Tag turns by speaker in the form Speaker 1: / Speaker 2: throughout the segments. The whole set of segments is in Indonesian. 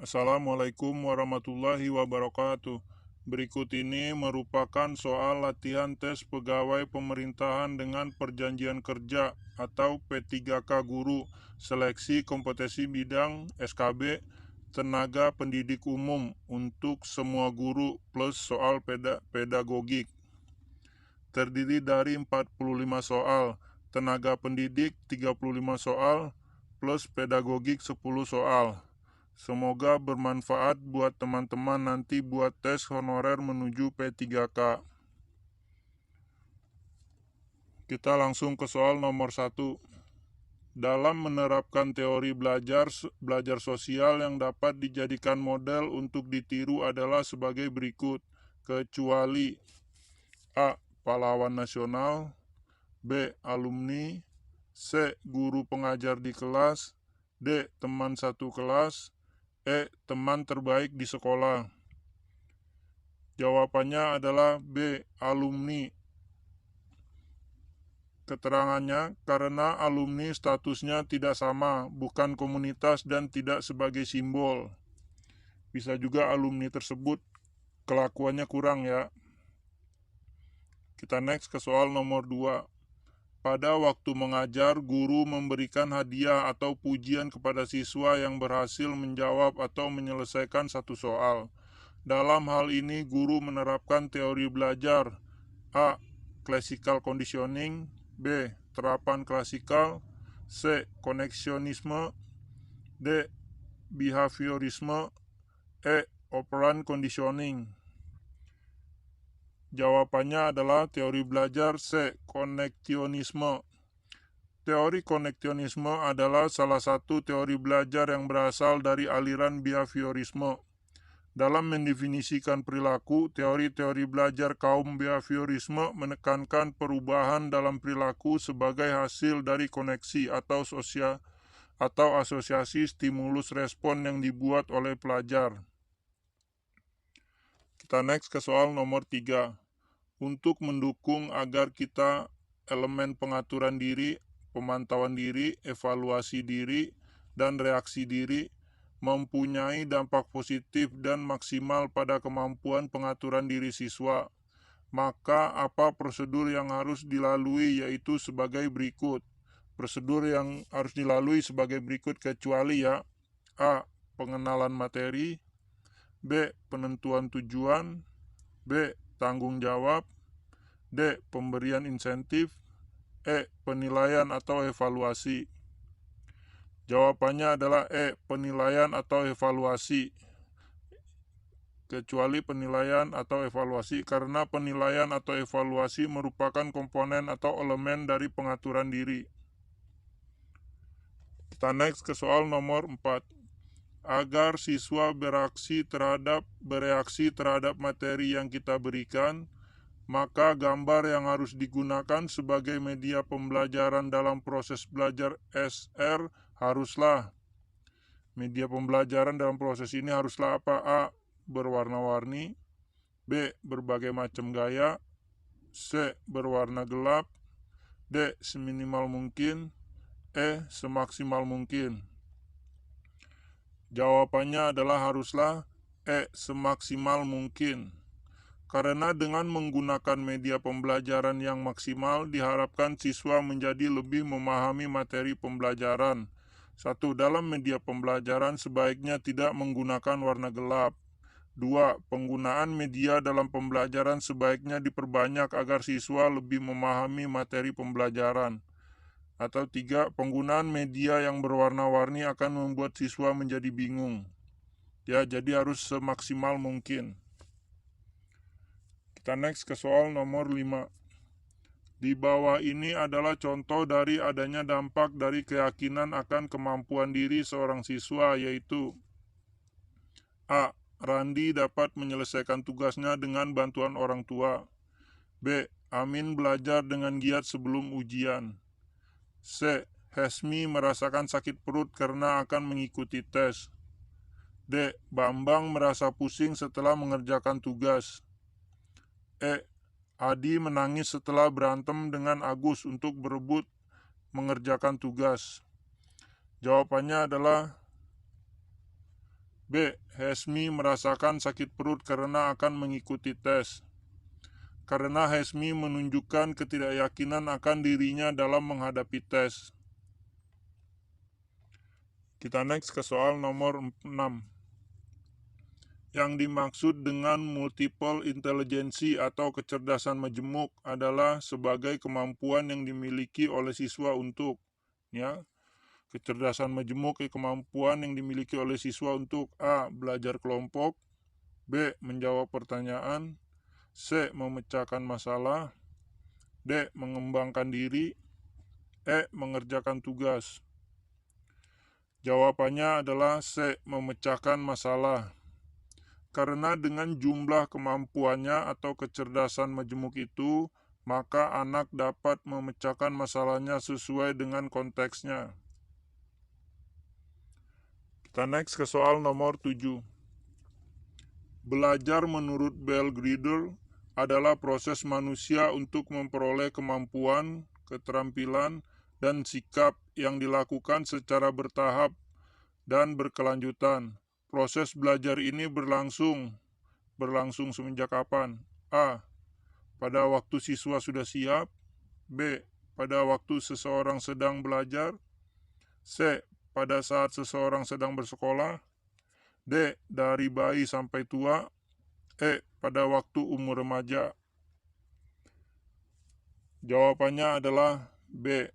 Speaker 1: Assalamualaikum warahmatullahi wabarakatuh. Berikut ini merupakan soal latihan tes pegawai pemerintahan dengan perjanjian kerja atau P3K guru, seleksi kompetensi bidang SKB, tenaga pendidik umum untuk semua guru plus soal pedagogik. Terdiri dari 45 soal, tenaga pendidik 35 soal, plus pedagogik 10 soal. Semoga bermanfaat buat teman-teman nanti buat tes honorer menuju P3K. Kita langsung ke soal nomor 1. Dalam menerapkan teori belajar sosial yang dapat dijadikan model untuk ditiru adalah sebagai berikut, kecuali A. Pahlawan nasional, B. Alumni, C. Guru pengajar di kelas, D. Teman satu kelas, E. Teman terbaik di sekolah. Jawabannya adalah B. Alumni. Keterangannya, karena alumni statusnya tidak sama, bukan komunitas dan tidak sebagai simbol. Bisa juga alumni tersebut kelakuannya kurang ya. Kita next ke soal nomor 2. Pada waktu mengajar, guru memberikan hadiah atau pujian kepada siswa yang berhasil menjawab atau menyelesaikan satu soal. Dalam hal ini, guru menerapkan teori belajar. A. Classical conditioning, B. Terapan klasikal, C. Koneksionisme, D. Behaviorisme, E. Operant conditioning. Jawabannya adalah teori belajar C. Koneksionisme. Teori koneksionisme adalah salah satu teori belajar yang berasal dari aliran behaviorisme. Dalam mendefinisikan perilaku, teori-teori belajar kaum behaviorisme menekankan perubahan dalam perilaku sebagai hasil dari koneksi atau asosiasi stimulus respon yang dibuat oleh pelajar. Kita next ke soal nomor 3. Untuk mendukung agar kita elemen pengaturan diri, pemantauan diri, evaluasi diri, dan reaksi diri mempunyai dampak positif dan maksimal pada kemampuan pengaturan diri siswa, maka apa prosedur yang harus dilalui yaitu sebagai berikut. Prosedur yang harus dilalui sebagai berikut kecuali ya. A. Pengenalan materi, B. Penentuan tujuan, B. Tanggung jawab, D. Pemberian insentif, E. Penilaian atau evaluasi. Jawabannya adalah E. Penilaian atau evaluasi. Kecuali penilaian atau evaluasi, karena penilaian atau evaluasi merupakan komponen atau elemen dari pengaturan diri. Kita next ke soal nomor 4. Agar siswa bereaksi terhadap materi yang kita berikan, maka gambar yang harus digunakan sebagai media pembelajaran dalam proses belajar SR haruslah. Media pembelajaran dalam proses ini haruslah apa? A. Berwarna-warni, B. Berbagai macam gaya, C. Berwarna gelap, D. Seminimal mungkin, E. Semaksimal mungkin. Jawabannya adalah haruslah E. Semaksimal mungkin. Karena dengan menggunakan media pembelajaran yang maksimal, diharapkan siswa menjadi lebih memahami materi pembelajaran. 1. Dalam media pembelajaran sebaiknya tidak menggunakan warna gelap. 2. Penggunaan media dalam pembelajaran sebaiknya diperbanyak agar siswa lebih memahami materi pembelajaran. Atau 3. Penggunaan media yang berwarna-warni akan membuat siswa menjadi bingung. Ya, jadi harus semaksimal mungkin. Kita next ke soal nomor 5. Di bawah ini adalah contoh dari adanya dampak dari keyakinan akan kemampuan diri seorang siswa, yaitu A. Randi dapat menyelesaikan tugasnya dengan bantuan orang tua. B. Amin belajar dengan giat sebelum ujian. C. Hesmi merasakan sakit perut karena akan mengikuti tes. D. Bambang merasa pusing setelah mengerjakan tugas. E. Adi menangis setelah berantem dengan Agus untuk berebut mengerjakan tugas. Jawabannya adalah B. Hesmi merasakan sakit perut karena akan mengikuti tes. Karena Hesmi menunjukkan ketidakyakinan akan dirinya dalam menghadapi tes. Kita next ke soal nomor 6. Yang dimaksud dengan multiple intelligency atau kecerdasan majemuk adalah sebagai kemampuan yang dimiliki oleh siswa untuk, ya, kecerdasan majemuk kemampuan yang dimiliki oleh siswa untuk A. Belajar kelompok, B. Menjawab pertanyaan, C. Memecahkan masalah, D. Mengembangkan diri, E. Mengerjakan tugas. Jawabannya adalah C. Memecahkan masalah. Karena dengan jumlah kemampuannya atau kecerdasan majemuk itu, maka anak dapat memecahkan masalahnya sesuai dengan konteksnya. Kita next ke soal nomor 7. Belajar menurut Bell-Grieder adalah proses manusia untuk memperoleh kemampuan, keterampilan, dan sikap yang dilakukan secara bertahap dan berkelanjutan. Proses belajar ini berlangsung semenjak kapan? A. Pada waktu siswa sudah siap. B. Pada waktu seseorang sedang belajar. C. Pada saat seseorang sedang bersekolah. D. Dari bayi sampai tua. E. Pada waktu umur remaja. Jawabannya adalah B.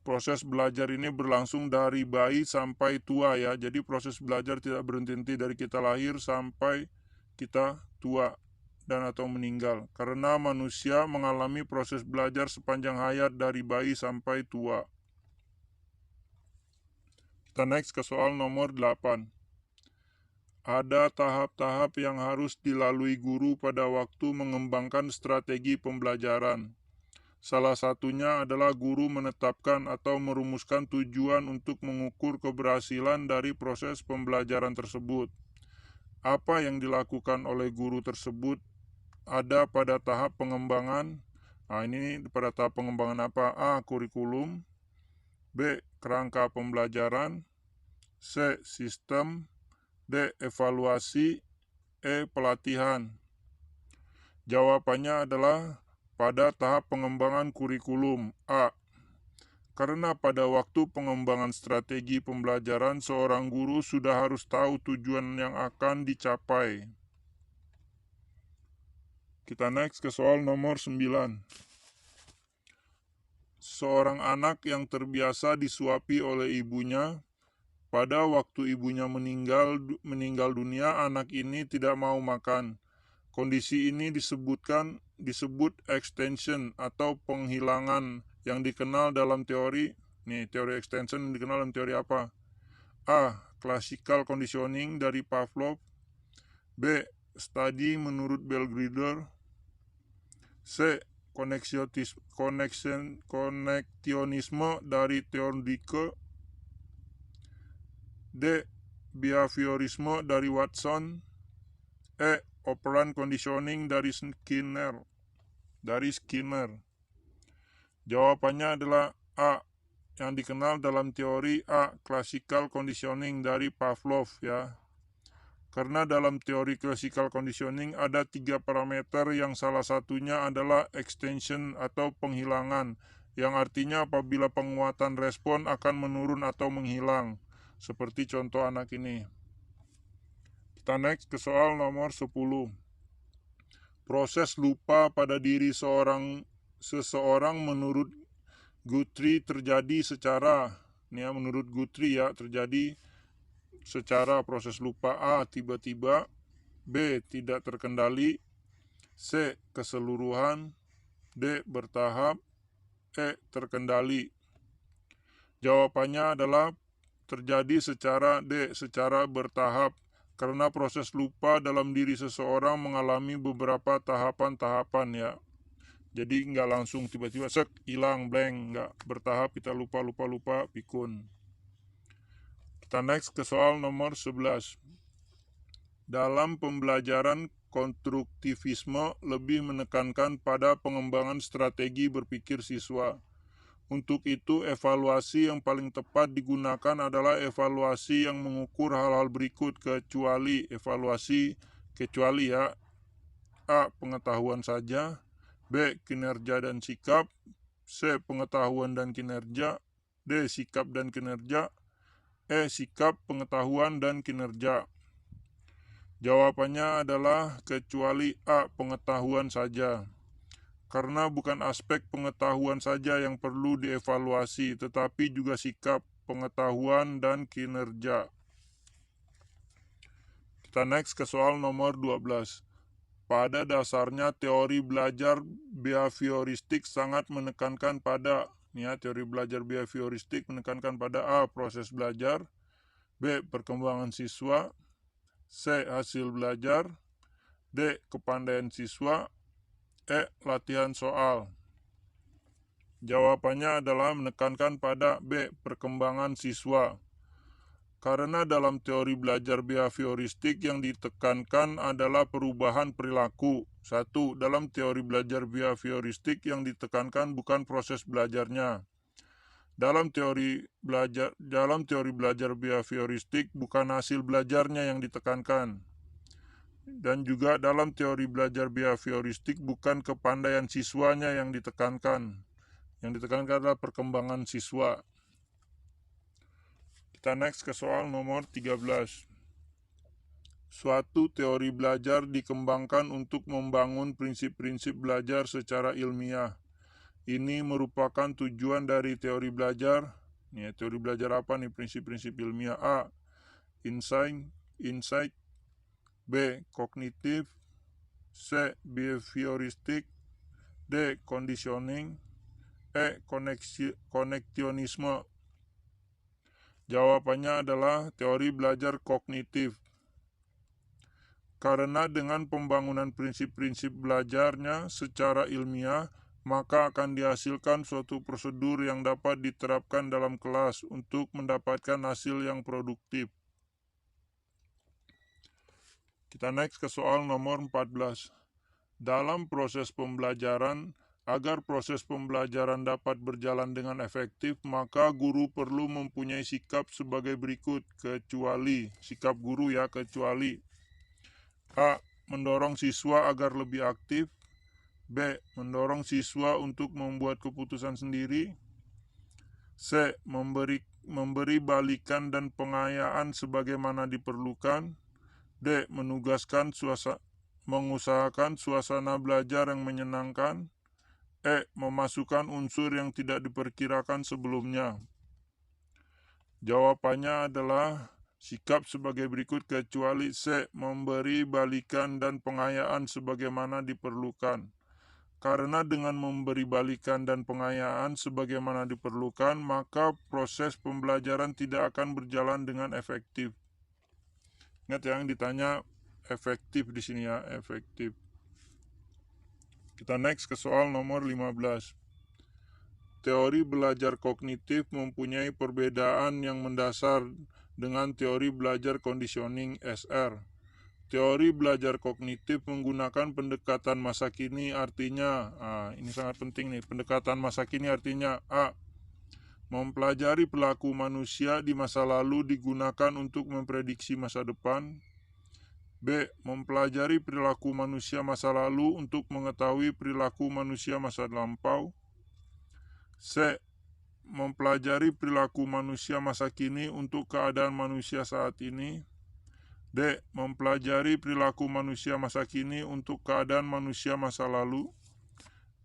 Speaker 1: Proses belajar ini berlangsung dari bayi sampai tua, ya. Jadi proses belajar tidak berhenti dari kita lahir sampai kita tua dan atau meninggal. Karena manusia mengalami proses belajar sepanjang hayat dari bayi sampai tua. Kita next ke soal nomor 8. Ada tahap-tahap yang harus dilalui guru pada waktu mengembangkan strategi pembelajaran. Salah satunya adalah guru menetapkan atau merumuskan tujuan untuk mengukur keberhasilan dari proses pembelajaran tersebut. Apa yang dilakukan oleh guru tersebut ada pada tahap pengembangan. Nah, ini pada tahap pengembangan apa? A. Kurikulum, B. Kerangka pembelajaran, C. Sistem, D. Evaluasi, E. Pelatihan. Jawabannya adalah pada tahap pengembangan kurikulum. A. Karena pada waktu pengembangan strategi pembelajaran, seorang guru sudah harus tahu tujuan yang akan dicapai. Kita next ke soal nomor 9. Seorang anak yang terbiasa disuapi oleh ibunya, pada waktu ibunya meninggal dunia, anak ini tidak mau makan. Kondisi ini disebut extension atau penghilangan yang dikenal dalam teori. Teori extension dikenal dalam teori apa? A. Classical conditioning dari Pavlov. B. Studi menurut Bell-Grieder. C. Koneksionisme dari Thorndike. D. Behaviorisme dari Watson. E. Operant conditioning dari Skinner. Jawabannya adalah A. Yang dikenal dalam teori A. Classical conditioning dari Pavlov, ya. Karena dalam teori classical conditioning ada 3 parameter yang salah satunya adalah extension atau penghilangan, yang artinya apabila penguatan respon akan menurun atau menghilang, seperti contoh anak ini. Kita next ke soal nomor 10. Proses lupa pada diri seseorang menurut Guthrie terjadi secara, menurut Guthrie, ya, terjadi secara proses lupa. A. Tiba-tiba, B. Tidak terkendali, C. Keseluruhan, D. Bertahap, E. Terkendali. Jawabannya adalah terjadi secara bertahap, karena proses lupa dalam diri seseorang mengalami beberapa tahapan-tahapan, ya. Jadi nggak langsung tiba-tiba hilang, blank, nggak, bertahap, kita lupa, pikun. Kita next ke soal nomor 11. Dalam pembelajaran, konstruktivisme lebih menekankan pada pengembangan strategi berpikir siswa. Untuk itu, evaluasi yang paling tepat digunakan adalah evaluasi yang mengukur hal-hal berikut kecuali ya. A. Pengetahuan saja. B. Kinerja dan sikap. C. Pengetahuan dan kinerja. D. Sikap dan kinerja. E. Sikap, pengetahuan, dan kinerja. Jawabannya adalah kecuali A. Pengetahuan saja. Karena bukan aspek pengetahuan saja yang perlu dievaluasi, tetapi juga sikap, pengetahuan, dan kinerja. Kita next ke soal nomor 12. Pada dasarnya teori belajar behavioristik sangat menekankan pada, teori belajar behavioristik menekankan pada A. Proses belajar, B. Perkembangan siswa, C. Hasil belajar, D. Kepandaian siswa, E. Latihan soal. Jawabannya adalah menekankan pada B. Perkembangan siswa. Karena dalam teori belajar behavioristik yang ditekankan adalah perubahan perilaku. 1. Dalam teori belajar behavioristik yang ditekankan bukan proses belajarnya. Dalam teori belajar behavioristik bukan hasil belajarnya yang ditekankan. Dan juga dalam teori belajar behavioristik bukan kepandaian siswanya yang ditekankan. Yang ditekankan adalah perkembangan siswa. Kita next ke soal nomor 13. Suatu teori belajar dikembangkan untuk membangun prinsip-prinsip belajar secara ilmiah. Ini merupakan tujuan dari teori belajar. Teori belajar apa nih? Prinsip-prinsip ilmiah. A. Insight. B. Kognitif. C. Behavioristik. D. Conditioning. E. Koneksionisme. Jawabannya adalah teori belajar kognitif. Karena dengan pembangunan prinsip-prinsip belajarnya secara ilmiah, maka akan dihasilkan suatu prosedur yang dapat diterapkan dalam kelas untuk mendapatkan hasil yang produktif. Kita next ke soal nomor 14. Dalam proses pembelajaran, agar proses pembelajaran dapat berjalan dengan efektif, maka guru perlu mempunyai sikap sebagai berikut, kecuali. Sikap guru kecuali. A. Mendorong siswa agar lebih aktif. B. Mendorong siswa untuk membuat keputusan sendiri. C. Memberi balikan dan pengayaan sebagaimana diperlukan. D. Mengusahakan suasana belajar yang menyenangkan. E. Memasukkan unsur yang tidak diperkirakan sebelumnya. Jawabannya adalah sikap sebagai berikut, kecuali C. Memberi balikan dan pengayaan sebagaimana diperlukan. Karena dengan memberi balikan dan pengayaan sebagaimana diperlukan, maka proses pembelajaran tidak akan berjalan dengan efektif. Ingat yang ditanya efektif di sini efektif. Kita next ke soal nomor 15. Teori belajar kognitif mempunyai perbedaan yang mendasar dengan teori belajar conditioning SR. Teori belajar kognitif menggunakan pendekatan masa kini, artinya, ini sangat penting nih, pendekatan masa kini artinya A. Mempelajari perilaku manusia di masa lalu digunakan untuk memprediksi masa depan. B. Mempelajari perilaku manusia masa lalu untuk mengetahui perilaku manusia masa lampau. C. Mempelajari perilaku manusia masa kini untuk keadaan manusia saat ini. D. Mempelajari perilaku manusia masa kini untuk keadaan manusia masa lalu.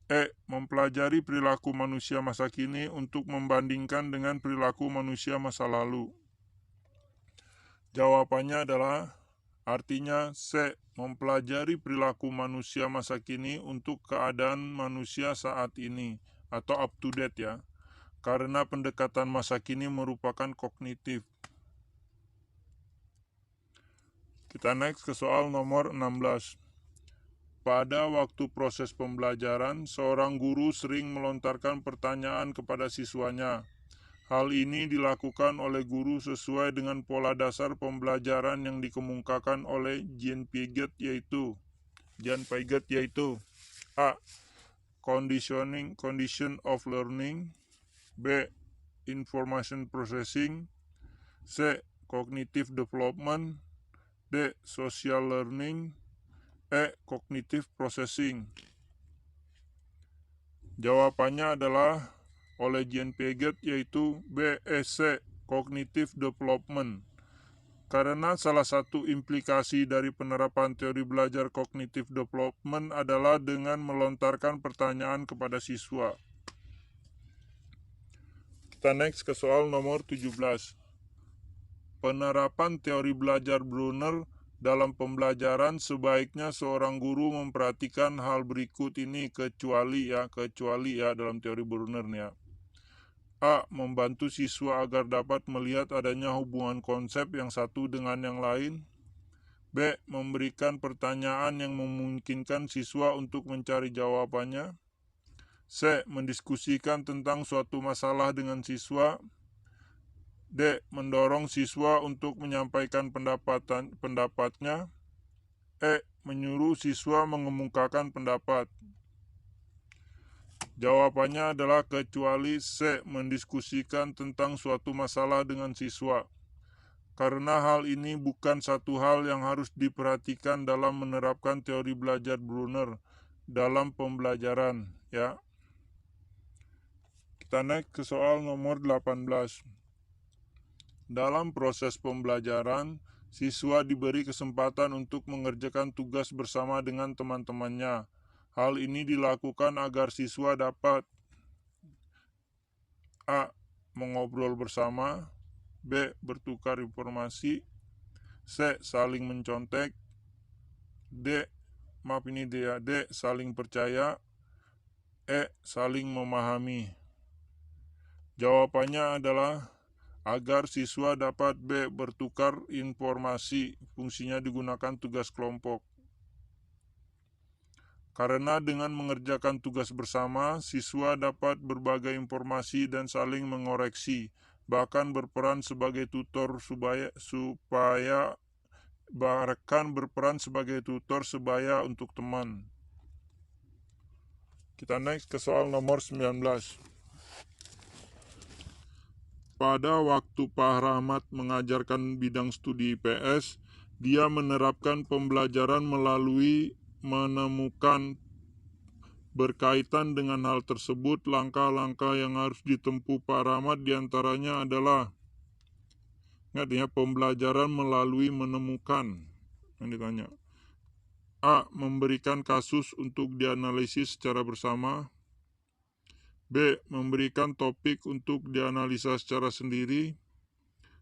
Speaker 1: E. Mempelajari perilaku manusia masa kini untuk membandingkan dengan perilaku manusia masa lalu. Jawabannya adalah artinya C. Mempelajari perilaku manusia masa kini untuk keadaan manusia saat ini atau up to date karena pendekatan masa kini merupakan kognitif. Kita next ke soal nomor 16. Pada waktu proses pembelajaran, seorang guru sering melontarkan pertanyaan kepada siswanya. Hal ini dilakukan oleh guru sesuai dengan pola dasar pembelajaran yang dikemukakan oleh Jean Piaget yaitu A. Condition of learning. B. Information processing. C. Cognitive development. D. Social learning. E. Cognitive processing. Jawabannya adalah oleh Jean Piaget yaitu B. C. Cognitive development. Karena salah satu implikasi dari penerapan teori belajar cognitive development adalah dengan melontarkan pertanyaan kepada siswa. Kita next ke soal nomor 17. Penerapan teori belajar Brunner dalam pembelajaran sebaiknya seorang guru memperhatikan hal berikut ini kecuali ya dalam teori Brunner nih ya. A. Membantu siswa agar dapat melihat adanya hubungan konsep yang satu dengan yang lain. B. Memberikan pertanyaan yang memungkinkan siswa untuk mencari jawabannya. C. Mendiskusikan tentang suatu masalah dengan siswa. D. Mendorong siswa untuk menyampaikan pendapatnya. E. Menyuruh siswa mengemukakan pendapat. Jawabannya adalah kecuali C. Mendiskusikan tentang suatu masalah dengan siswa. Karena hal ini bukan satu hal yang harus diperhatikan dalam menerapkan teori belajar Brunner dalam pembelajaran ya. Kita naik ke soal nomor 18. Dalam proses pembelajaran, siswa diberi kesempatan untuk mengerjakan tugas bersama dengan teman-temannya. Hal ini dilakukan agar siswa dapat A. Mengobrol bersama. B. Bertukar informasi. C. Saling mencontek. D. Saling percaya. E. Saling memahami. Jawabannya adalah agar siswa dapat B. Bertukar informasi. Fungsinya digunakan tugas kelompok. Karena dengan mengerjakan tugas bersama, siswa dapat berbagai informasi dan saling mengoreksi, bahkan berperan sebagai tutor sebaya untuk teman. Kita next ke soal nomor 19. Pada waktu Pak Rahmat mengajarkan bidang studi IPS, dia menerapkan pembelajaran melalui menemukan. Berkaitan dengan hal tersebut, langkah-langkah yang harus ditempuh Pak Rahmat diantaranya adalah pembelajaran melalui menemukan. Yang ditanya A. Memberikan kasus untuk dianalisis secara bersama. B. Memberikan topik untuk dianalisa secara sendiri.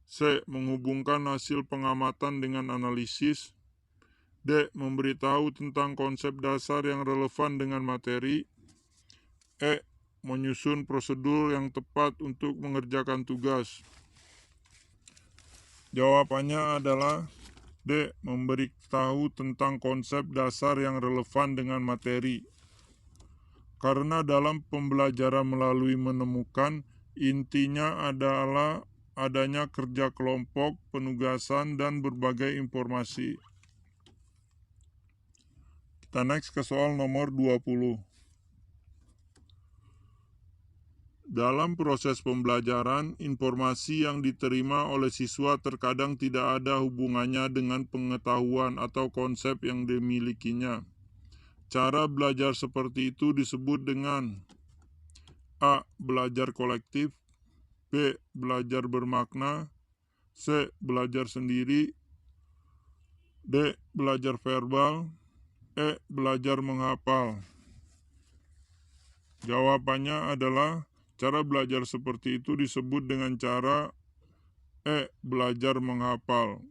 Speaker 1: C. Menghubungkan hasil pengamatan dengan analisis. D. Memberitahu tentang konsep dasar yang relevan dengan materi. E. Menyusun prosedur yang tepat untuk mengerjakan tugas. Jawabannya adalah D. Memberitahu tentang konsep dasar yang relevan dengan materi. Karena dalam pembelajaran melalui menemukan, intinya adalah adanya kerja kelompok, penugasan, dan berbagai informasi. Kita next ke soal nomor 20. Dalam proses pembelajaran, informasi yang diterima oleh siswa terkadang tidak ada hubungannya dengan pengetahuan atau konsep yang dimilikinya. Cara belajar seperti itu disebut dengan A. Belajar kolektif. B. Belajar bermakna. C. Belajar sendiri. D. Belajar verbal. E. Belajar menghafal. Jawabannya adalah cara belajar seperti itu disebut dengan cara E. Belajar menghafal.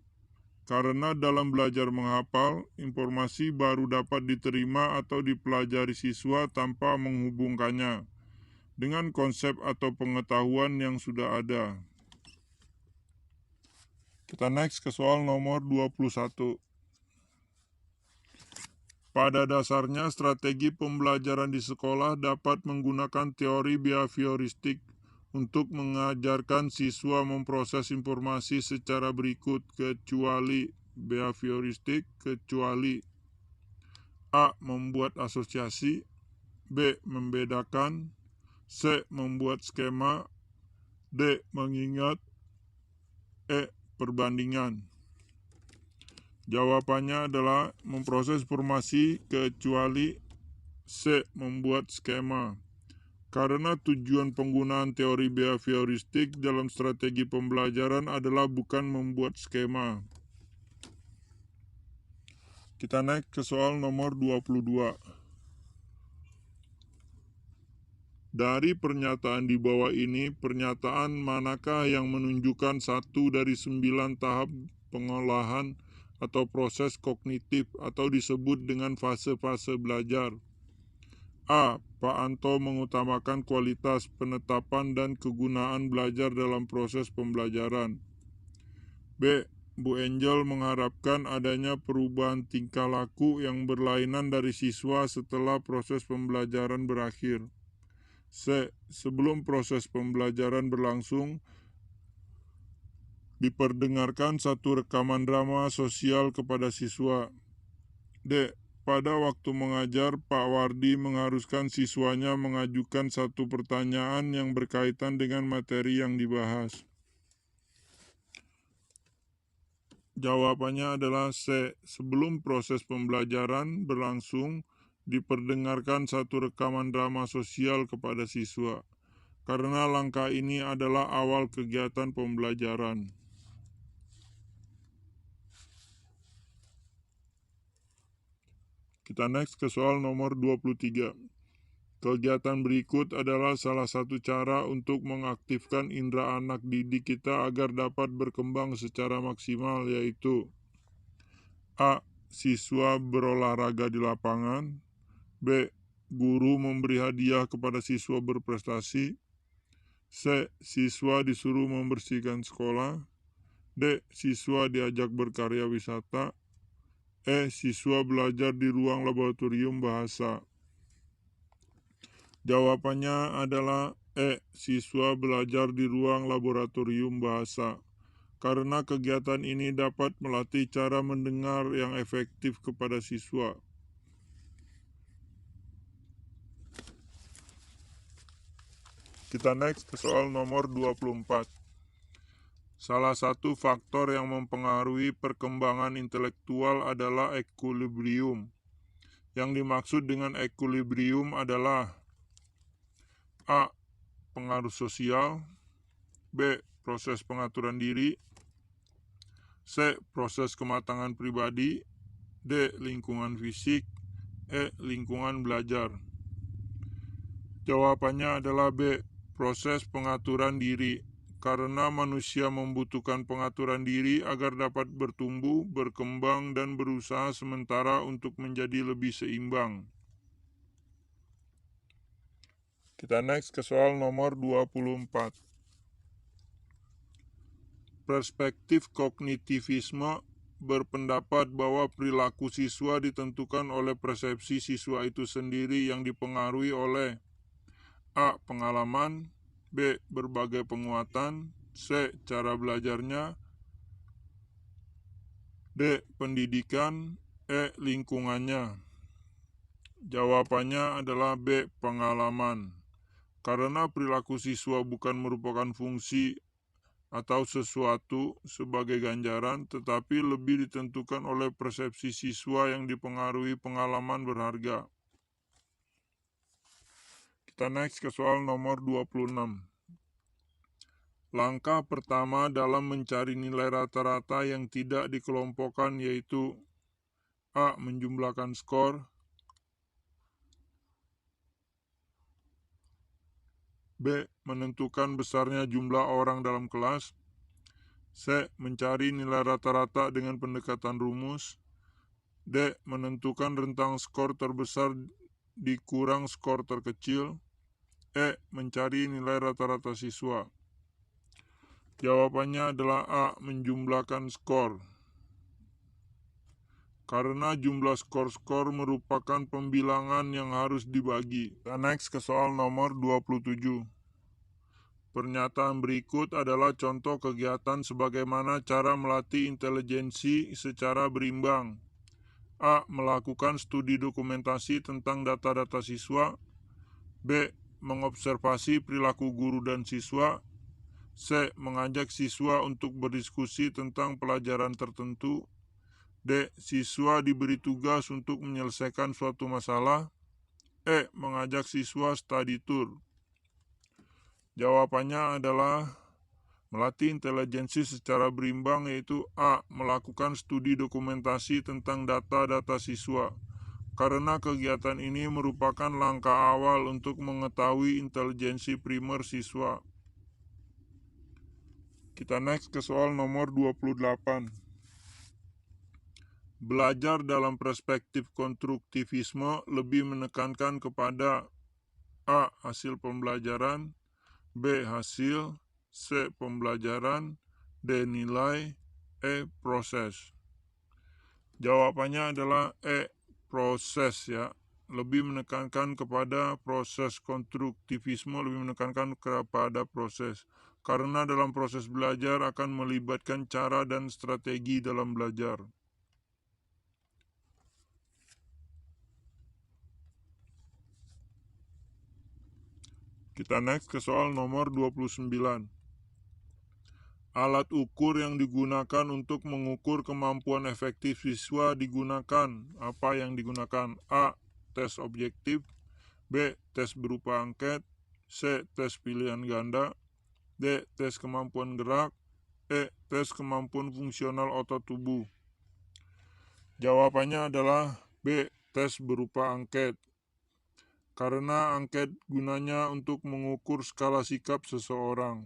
Speaker 1: Karena dalam belajar menghafal, informasi baru dapat diterima atau dipelajari siswa tanpa menghubungkannya dengan konsep atau pengetahuan yang sudah ada. Kita next ke soal nomor 21. Pada dasarnya, strategi pembelajaran di sekolah dapat menggunakan teori behavioristik untuk mengajarkan siswa memproses informasi secara berikut kecuali A. Membuat asosiasi. B. Membedakan. C. Membuat skema. D. Mengingat. E. Perbandingan. Jawabannya adalah memproses informasi kecuali C. Membuat skema. Karena tujuan penggunaan teori behavioristik dalam strategi pembelajaran adalah bukan membuat skema. Kita naik ke soal nomor 22. Dari pernyataan di bawah ini, pernyataan manakah yang menunjukkan satu dari 9 tahap pengolahan atau proses kognitif atau disebut dengan fase-fase belajar? A. Pak Anto mengutamakan kualitas, penetapan, dan kegunaan belajar dalam proses pembelajaran. B. Bu Angel mengharapkan adanya perubahan tingkah laku yang berlainan dari siswa setelah proses pembelajaran berakhir. C. Sebelum proses pembelajaran berlangsung, diperdengarkan satu rekaman drama sosial kepada siswa. D. Pada waktu mengajar, Pak Wardi mengharuskan siswanya mengajukan satu pertanyaan yang berkaitan dengan materi yang dibahas. Jawabannya adalah C. Sebelum proses pembelajaran berlangsung, diperdengarkan satu rekaman drama sosial kepada siswa. Karena langkah ini adalah awal kegiatan pembelajaran. Kita next ke soal nomor 23. Kegiatan berikut adalah salah satu cara untuk mengaktifkan indera anak didik kita agar dapat berkembang secara maksimal, yaitu A. Siswa berolahraga di lapangan. B. Guru memberi hadiah kepada siswa berprestasi. C. Siswa disuruh membersihkan sekolah. D. Siswa diajak berkarya wisata. E. Siswa belajar di ruang laboratorium bahasa. Jawabannya adalah E. Siswa belajar di ruang laboratorium bahasa. Karena kegiatan ini dapat melatih cara mendengar yang efektif kepada siswa. Kita next ke soal nomor 24. Salah satu faktor yang mempengaruhi perkembangan intelektual adalah equilibrium. Yang dimaksud dengan equilibrium adalah A. Pengaruh sosial. B. Proses pengaturan diri. C. Proses kematangan pribadi. D. Lingkungan fisik. E. Lingkungan belajar. Jawabannya adalah B. Proses pengaturan diri. Karena manusia membutuhkan pengaturan diri agar dapat bertumbuh, berkembang, dan berusaha sementara untuk menjadi lebih seimbang. Kita next ke soal nomor 24. Perspektif kognitivisme berpendapat bahwa perilaku siswa ditentukan oleh persepsi siswa itu sendiri yang dipengaruhi oleh A. Pengalaman. B. Berbagai penguatan. C. Cara belajarnya. D. Pendidikan. E. Lingkungannya. Jawabannya adalah B. Pengalaman. Karena perilaku siswa bukan merupakan fungsi atau sesuatu sebagai ganjaran, tetapi lebih ditentukan oleh persepsi siswa yang dipengaruhi pengalaman berharga. Kita next ke soal nomor 26. Langkah pertama dalam mencari nilai rata-rata yang tidak dikelompokkan yaitu A. Menjumlahkan skor. B. Menentukan besarnya jumlah orang dalam kelas. C. Mencari nilai rata-rata dengan pendekatan rumus. D. Menentukan rentang skor terbesar dikurang skor terkecil. E. Mencari nilai rata-rata siswa. Jawabannya adalah A. Menjumlahkan skor. Karena jumlah skor-skor merupakan pembilangan yang harus dibagi. Kita next ke soal nomor 27. Pernyataan berikut adalah contoh kegiatan sebagaimana cara melatih intelijensi secara berimbang. A. Melakukan studi dokumentasi tentang data-data siswa. B. Mengobservasi perilaku guru dan siswa. C. Mengajak siswa untuk berdiskusi tentang pelajaran tertentu. D. Siswa diberi tugas untuk menyelesaikan suatu masalah. E. Mengajak siswa study tour. Jawabannya adalah melatih intelijensi secara berimbang, yaitu A. Melakukan studi dokumentasi tentang data-data siswa. Karena kegiatan ini merupakan langkah awal untuk mengetahui intelijensi primer siswa. Kita next ke soal nomor 28. Belajar dalam perspektif konstruktivisme lebih menekankan kepada A. Hasil pembelajaran, B. Hasil, C. Pembelajaran, D. Nilai, E. Proses. Jawabannya adalah E. Proses, ya. Lebih menekankan kepada proses. Konstruktivisme lebih menekankan kepada proses. Karena dalam proses belajar akan melibatkan cara dan strategi dalam belajar. Kita next ke soal nomor 29. Alat ukur yang digunakan untuk mengukur kemampuan efektif siswa digunakan. Apa yang digunakan? A. Tes objektif. B. Tes berupa angket. C. Tes pilihan ganda. D. Tes kemampuan gerak. E. Tes kemampuan fungsional otot tubuh. Jawabannya adalah B. Tes berupa angket. Karena angket gunanya untuk mengukur skala sikap seseorang.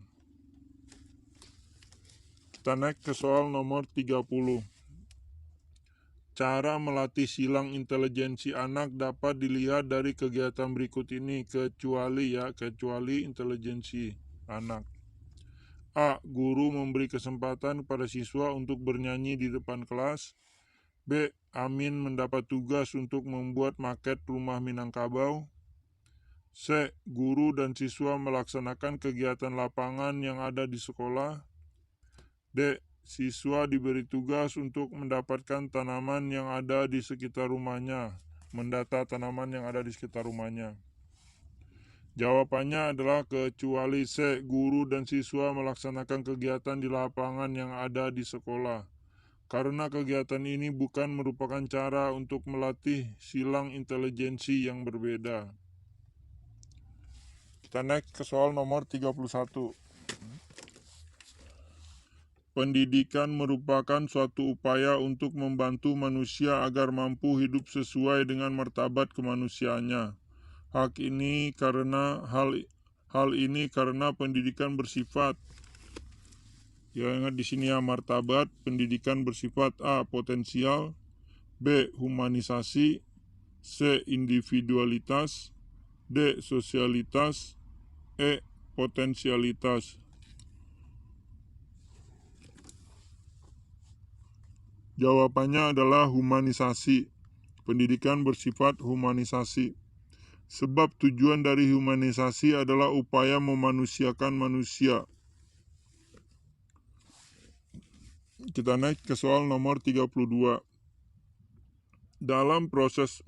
Speaker 1: Kita naik ke soal nomor 30. Cara melatih silang intelijensi anak dapat dilihat dari kegiatan berikut ini, kecuali intelijensi anak. A. Guru memberi kesempatan kepada siswa untuk bernyanyi di depan kelas. B. Amin mendapat tugas untuk membuat maket rumah Minangkabau. C. Guru dan siswa melaksanakan kegiatan lapangan yang ada di sekolah. D. Siswa diberi tugas untuk mendapatkan tanaman yang ada di sekitar rumahnya, mendata tanaman yang ada di sekitar rumahnya. Jawabannya adalah kecuali C. Guru dan siswa melaksanakan kegiatan di lapangan yang ada di sekolah. Karena kegiatan ini bukan merupakan cara untuk melatih silang intelijensi yang berbeda. Kita naik ke soal nomor 31. Pendidikan merupakan suatu upaya untuk membantu manusia agar mampu hidup sesuai dengan martabat kemanusiaannya. Hal ini karena pendidikan bersifat, ya ingat di sini ya, martabat pendidikan bersifat A. Potensial, B. Humanisasi, C. Individualitas, D. Sosialitas, E. Potensialitas. Jawabannya adalah humanisasi. Pendidikan bersifat humanisasi. Sebab tujuan dari humanisasi adalah upaya memanusiakan manusia. Kita naik ke soal nomor 32. Dalam proses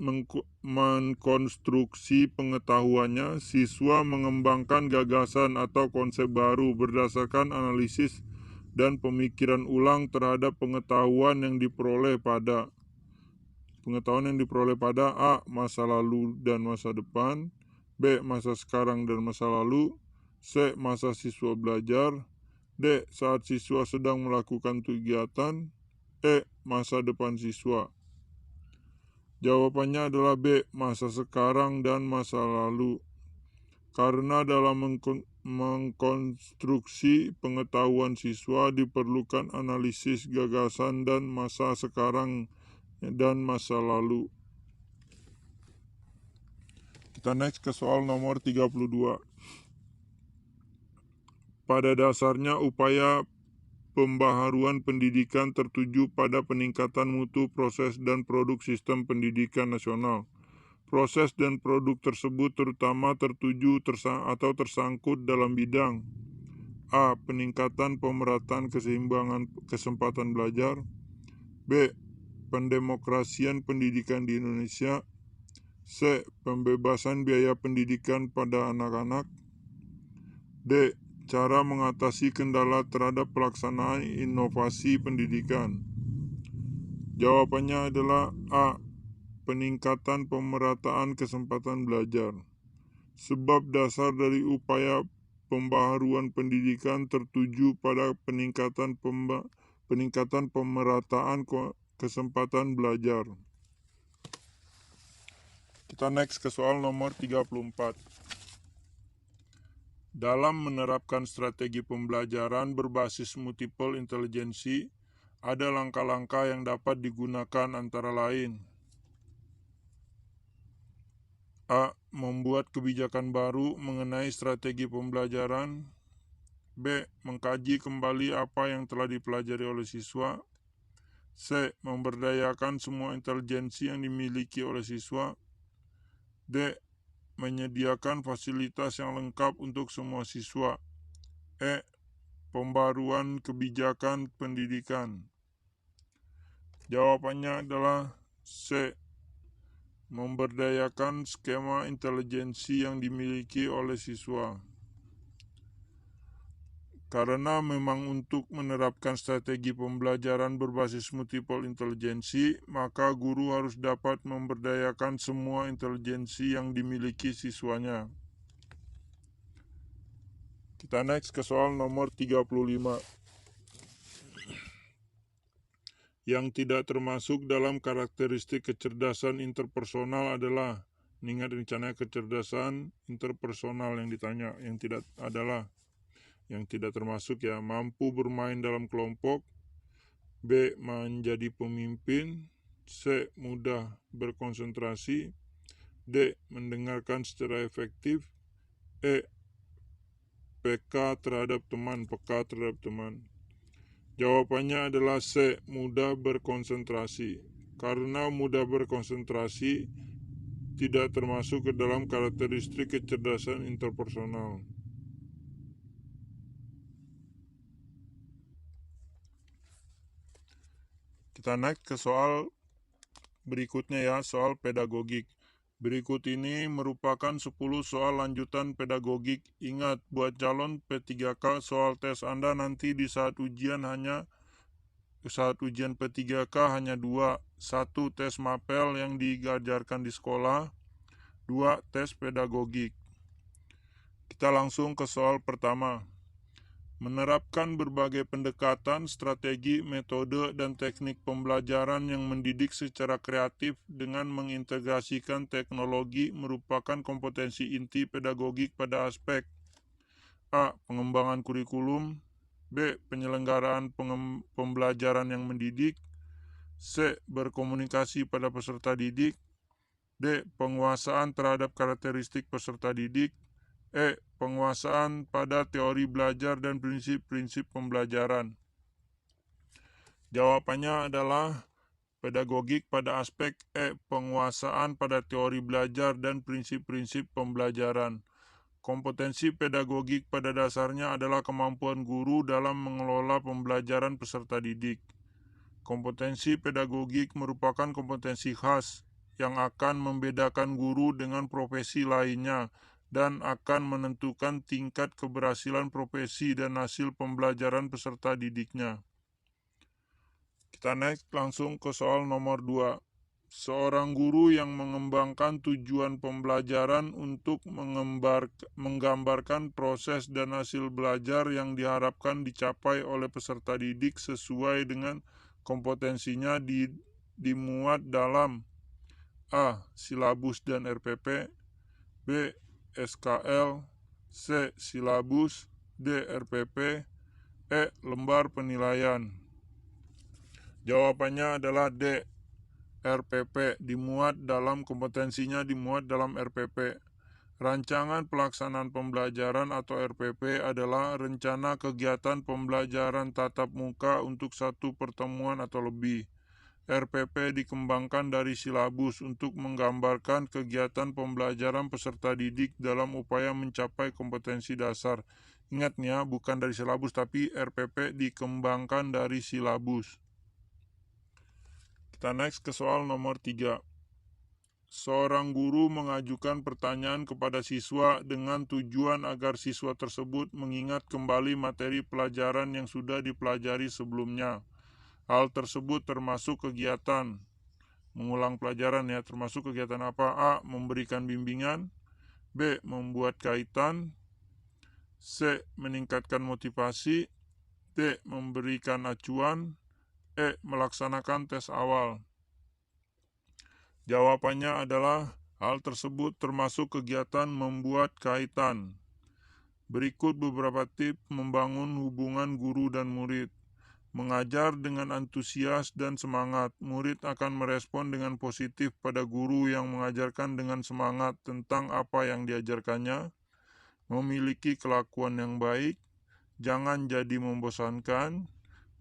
Speaker 1: mengkonstruksi pengetahuannya, siswa mengembangkan gagasan atau konsep baru berdasarkan analisis dan pemikiran ulang terhadap pengetahuan yang diperoleh pada A. Masa lalu dan masa depan, B. Masa sekarang dan masa lalu, C. Masa siswa belajar, D. Saat siswa sedang melakukan kegiatan, E. Masa depan siswa. Jawabannya adalah B. Masa sekarang dan masa lalu. Karena dalam mengkonstruksi pengetahuan siswa diperlukan analisis gagasan dan masa sekarang dan masa lalu. Kita next ke soal nomor 32. Pada dasarnya upaya pembaharuan pendidikan tertuju pada peningkatan mutu proses dan produk sistem pendidikan nasional. Proses dan produk tersebut terutama tertuju atau tersangkut dalam bidang A. Peningkatan pemerataan keseimbangan kesempatan belajar, B. Pendemokrasian pendidikan di Indonesia, C. Pembebasan biaya pendidikan pada anak-anak, D. cara mengatasi kendala terhadap pelaksanaan inovasi pendidikan. Jawabannya adalah A. Peningkatan pemerataan kesempatan belajar. Sebab dasar dari upaya pembaharuan pendidikan tertuju pada peningkatan pemerataan kesempatan belajar. Kita next ke soal nomor 34. Dalam menerapkan strategi pembelajaran berbasis multiple intelligency, ada langkah-langkah yang dapat digunakan antara lain: A. Membuat kebijakan baru mengenai strategi pembelajaran. B. Mengkaji kembali apa yang telah dipelajari oleh siswa. C. Memberdayakan semua intelijensi yang dimiliki oleh siswa. D. Menyediakan fasilitas yang lengkap untuk semua siswa. E. Pembaruan kebijakan pendidikan. Jawabannya adalah C. Memberdayakan skema intelijensi yang dimiliki oleh siswa. Karena memang untuk menerapkan strategi pembelajaran berbasis multiple intelligency, maka guru harus dapat memberdayakan semua intelijensi yang dimiliki siswanya. Kita next ke soal nomor 35. Yang tidak termasuk dalam karakteristik kecerdasan interpersonal adalah, ingat rencana kecerdasan interpersonal yang ditanya, yang tidak termasuk ya: mampu bermain dalam kelompok, B. menjadi pemimpin, C. mudah berkonsentrasi, D. mendengarkan secara efektif, E. peka terhadap teman. Jawabannya adalah C. mudah berkonsentrasi. Karena mudah berkonsentrasi tidak termasuk ke dalam karakteristik kecerdasan interpersonal. Kita naik ke soal berikutnya ya, soal pedagogik. Berikut ini merupakan 10 soal lanjutan pedagogik. Ingat, buat calon P3K, soal tes Anda nanti di saat ujian P3K hanya 2. 1. Tes mapel yang diajarkan di sekolah. 2. Tes pedagogik. Kita langsung ke soal pertama. Menerapkan berbagai pendekatan, strategi, metode, dan teknik pembelajaran yang mendidik secara kreatif dengan mengintegrasikan teknologi merupakan kompetensi inti pedagogik pada aspek A. Pengembangan kurikulum, B. Penyelenggaraan pembelajaran yang mendidik, C. Berkomunikasi pada peserta didik, D. Penguasaan terhadap karakteristik peserta didik, E. Penguasaan pada teori belajar dan prinsip-prinsip pembelajaran. Jawabannya adalah pedagogik pada aspek E. Penguasaan pada teori belajar dan prinsip-prinsip pembelajaran. Kompetensi pedagogik pada dasarnya adalah kemampuan guru dalam mengelola pembelajaran peserta didik. Kompetensi pedagogik merupakan kompetensi khas yang akan membedakan guru dengan profesi lainnya dan akan menentukan tingkat keberhasilan profesi dan hasil pembelajaran peserta didiknya. Kita naik langsung ke soal nomor 2. Seorang guru yang mengembangkan tujuan pembelajaran untuk menggambarkan proses dan hasil belajar yang diharapkan dicapai oleh peserta didik sesuai dengan kompetensinya dimuat dalam A. Silabus dan RPP, B. SKL, C. Silabus, D. RPP, E. Lembar penilaian. Jawabannya adalah D. RPP. Kompetensinya dimuat dalam RPP. Rancangan pelaksanaan pembelajaran atau RPP adalah rencana kegiatan pembelajaran tatap muka untuk satu pertemuan atau lebih. RPP dikembangkan dari silabus untuk menggambarkan kegiatan pembelajaran peserta didik dalam upaya mencapai kompetensi dasar. Ingat nih ya, bukan dari silabus, tapi RPP dikembangkan dari silabus. Kita next ke soal nomor 3. Seorang guru mengajukan pertanyaan kepada siswa dengan tujuan agar siswa tersebut mengingat kembali materi pelajaran yang sudah dipelajari sebelumnya. Hal tersebut termasuk kegiatan mengulang pelajaran ya, termasuk kegiatan apa? A. Memberikan bimbingan. B. Membuat kaitan. C. Meningkatkan motivasi. D. Memberikan acuan. E. Melaksanakan tes awal. Jawabannya adalah hal tersebut termasuk kegiatan membuat kaitan. Berikut beberapa tips membangun hubungan guru dan murid. Mengajar dengan antusias dan semangat, murid akan merespon dengan positif pada guru yang mengajarkan dengan semangat tentang apa yang diajarkannya. Memiliki kelakuan yang baik, jangan jadi membosankan,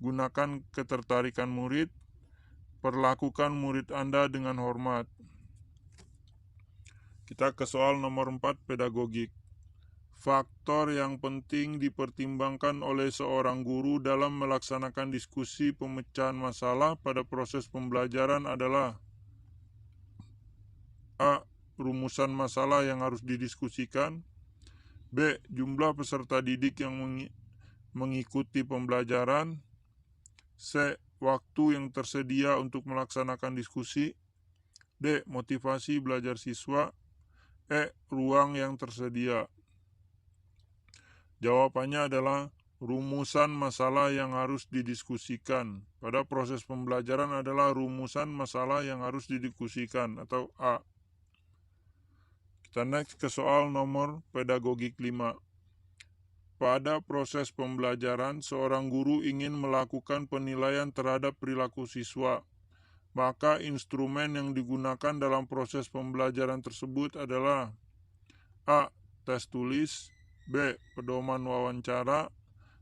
Speaker 1: gunakan ketertarikan murid, perlakukan murid Anda dengan hormat. Kita ke soal nomor 4, pedagogik. Faktor yang penting dipertimbangkan oleh seorang guru dalam melaksanakan diskusi pemecahan masalah pada proses pembelajaran adalah A. Rumusan masalah yang harus didiskusikan. B. Jumlah peserta didik yang mengikuti pembelajaran. C. Waktu yang tersedia untuk melaksanakan diskusi. D. Motivasi belajar siswa. E. Ruang yang tersedia. Jawabannya adalah rumusan masalah yang harus didiskusikan. Pada proses pembelajaran adalah rumusan masalah yang harus didiskusikan atau A. Kita next ke soal nomor pedagogik 5. Pada proses pembelajaran, seorang guru ingin melakukan penilaian terhadap perilaku siswa. Maka instrumen yang digunakan dalam proses pembelajaran tersebut adalah A. Tes tulis. B. Pedoman wawancara.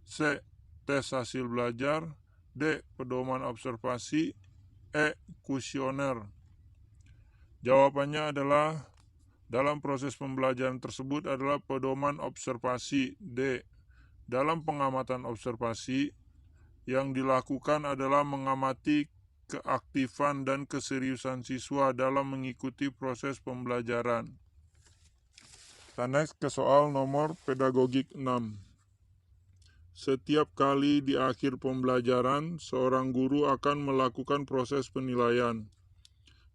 Speaker 1: C. Tes hasil belajar. D. Pedoman observasi. E. Kuesioner. Jawabannya adalah dalam proses pembelajaran tersebut adalah pedoman observasi. D. Dalam pengamatan observasi, yang dilakukan adalah mengamati keaktifan dan keseriusan siswa dalam mengikuti proses pembelajaran. Kita next ke soal nomor pedagogik 6. Setiap kali di akhir pembelajaran, seorang guru akan melakukan proses penilaian.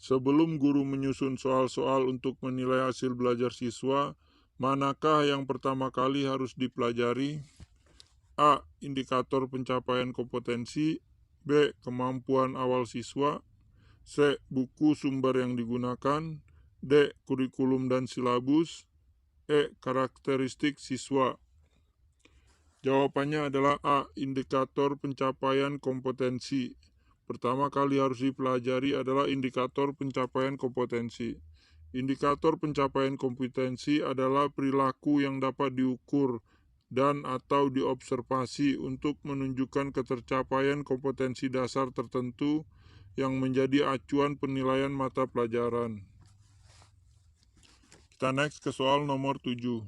Speaker 1: Sebelum guru menyusun soal-soal untuk menilai hasil belajar siswa, manakah yang pertama kali harus dipelajari? A. Indikator pencapaian kompetensi. B. Kemampuan awal siswa. C. Buku sumber yang digunakan. D. Kurikulum dan silabus. E. Karakteristik siswa. Jawabannya adalah A. Indikator pencapaian kompetensi. Pertama kali harus dipelajari adalah indikator pencapaian kompetensi. Indikator pencapaian kompetensi adalah perilaku yang dapat diukur dan atau diobservasi untuk menunjukkan ketercapaian kompetensi dasar tertentu yang menjadi acuan penilaian mata pelajaran. Kita next ke soal nomor 7.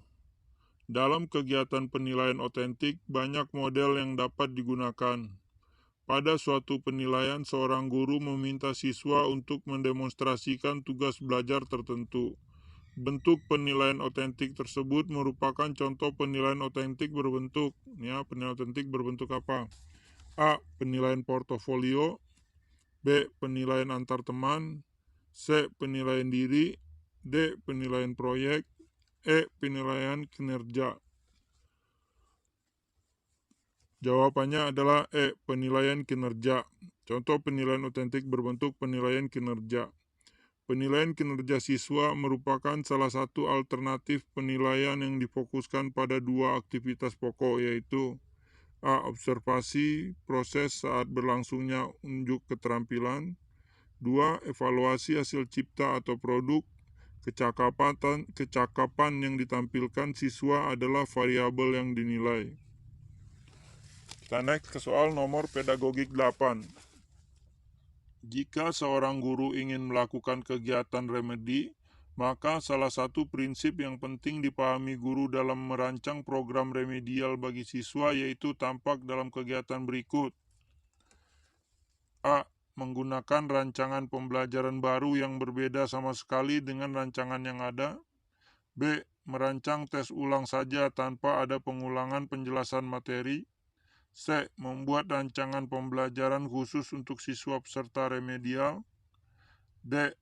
Speaker 1: Dalam kegiatan penilaian otentik, banyak model yang dapat digunakan. Pada suatu penilaian, seorang guru meminta siswa untuk mendemonstrasikan tugas belajar tertentu. Bentuk penilaian otentik tersebut merupakan contoh penilaian otentik berbentuk. Ya, penilaian otentik berbentuk apa? A. Penilaian portofolio. B. Penilaian antar teman. C. Penilaian diri. D. Penilaian proyek. E. Penilaian kinerja. Jawabannya adalah E. Penilaian kinerja. Contoh penilaian otentik berbentuk penilaian kinerja. Penilaian kinerja siswa merupakan salah satu alternatif penilaian yang difokuskan pada dua aktivitas pokok, yaitu A. Observasi proses saat berlangsungnya unjuk keterampilan. 2. Evaluasi hasil cipta atau produk. Kecakapan yang ditampilkan siswa adalah variabel yang dinilai. Kita next ke soal nomor pedagogik 8. Jika seorang guru ingin melakukan kegiatan remedi, maka salah satu prinsip yang penting dipahami guru dalam merancang program remedial bagi siswa yaitu tampak dalam kegiatan berikut. A. Menggunakan rancangan pembelajaran baru yang berbeda sama sekali dengan rancangan yang ada. B. Merancang tes ulang saja tanpa ada pengulangan penjelasan materi. C. Membuat rancangan pembelajaran khusus untuk siswa peserta remedial. D.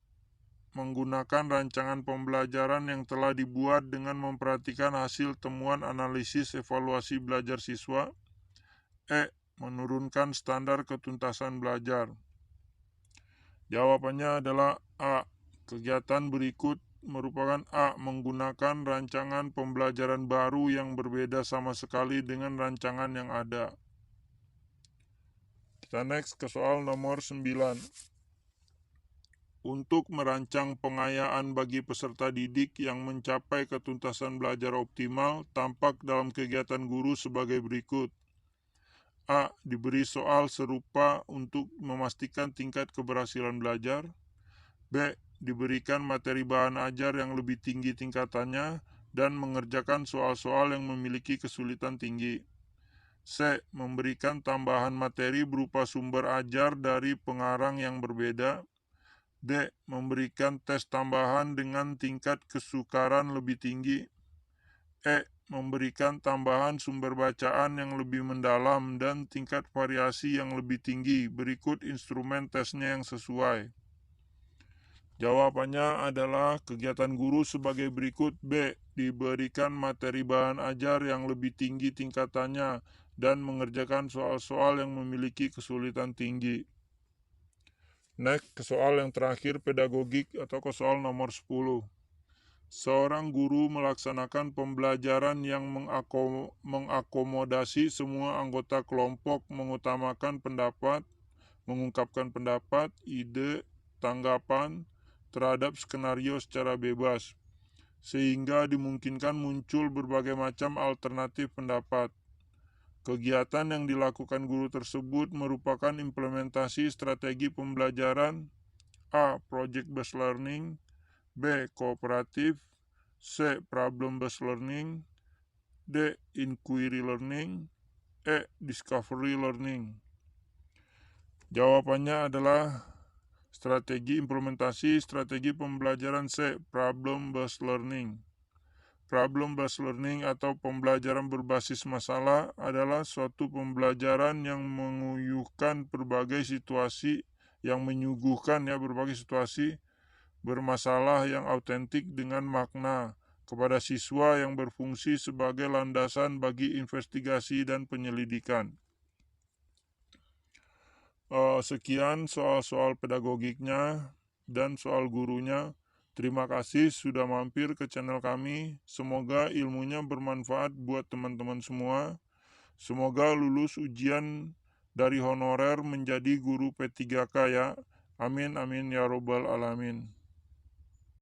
Speaker 1: Menggunakan rancangan pembelajaran yang telah dibuat dengan memperhatikan hasil temuan analisis evaluasi belajar siswa. E. Menurunkan standar ketuntasan belajar. Jawabannya adalah A. Kegiatan berikut merupakan A. Menggunakan rancangan pembelajaran baru yang berbeda sama sekali dengan rancangan yang ada. Kita next ke soal nomor 9. Untuk merancang pengayaan bagi peserta didik yang mencapai ketuntasan belajar optimal, tampak dalam kegiatan guru sebagai berikut. A. Diberi soal serupa untuk memastikan tingkat keberhasilan belajar. B. Diberikan materi bahan ajar yang lebih tinggi tingkatannya dan mengerjakan soal-soal yang memiliki kesulitan tinggi. C. Memberikan tambahan materi berupa sumber ajar dari pengarang yang berbeda. D. Memberikan tes tambahan dengan tingkat kesukaran lebih tinggi. E. Memberikan tambahan sumber bacaan yang lebih mendalam dan tingkat variasi yang lebih tinggi. Berikut instrumen tesnya yang sesuai. Jawabannya adalah kegiatan guru sebagai berikut. B. Diberikan materi bahan ajar yang lebih tinggi tingkatannya dan mengerjakan soal-soal yang memiliki kesulitan tinggi. Next, ke soal yang terakhir pedagogik atau ke soal nomor 10. Seorang guru melaksanakan pembelajaran yang mengakomodasi semua anggota kelompok, mengutamakan pendapat, mengungkapkan pendapat, ide, tanggapan terhadap skenario secara bebas, sehingga dimungkinkan muncul berbagai macam alternatif pendapat. Kegiatan yang dilakukan guru tersebut merupakan implementasi strategi pembelajaran. A. Project based learning. B. Kooperatif. C. Problem based learning. D. Inquiry learning. E. Discovery learning. Jawabannya adalah strategi pembelajaran C. Problem based learning. Problem-based learning atau pembelajaran berbasis masalah adalah suatu pembelajaran yang menyuguhkan berbagai situasi bermasalah yang autentik dengan makna kepada siswa yang berfungsi sebagai landasan bagi investigasi dan penyelidikan. Sekian soal-soal pedagogiknya dan soal gurunya. Terima kasih sudah mampir ke channel kami. Semoga ilmunya bermanfaat buat teman-teman semua. Semoga lulus ujian dari honorer menjadi guru P3K ya. Amin amin ya robbal alamin.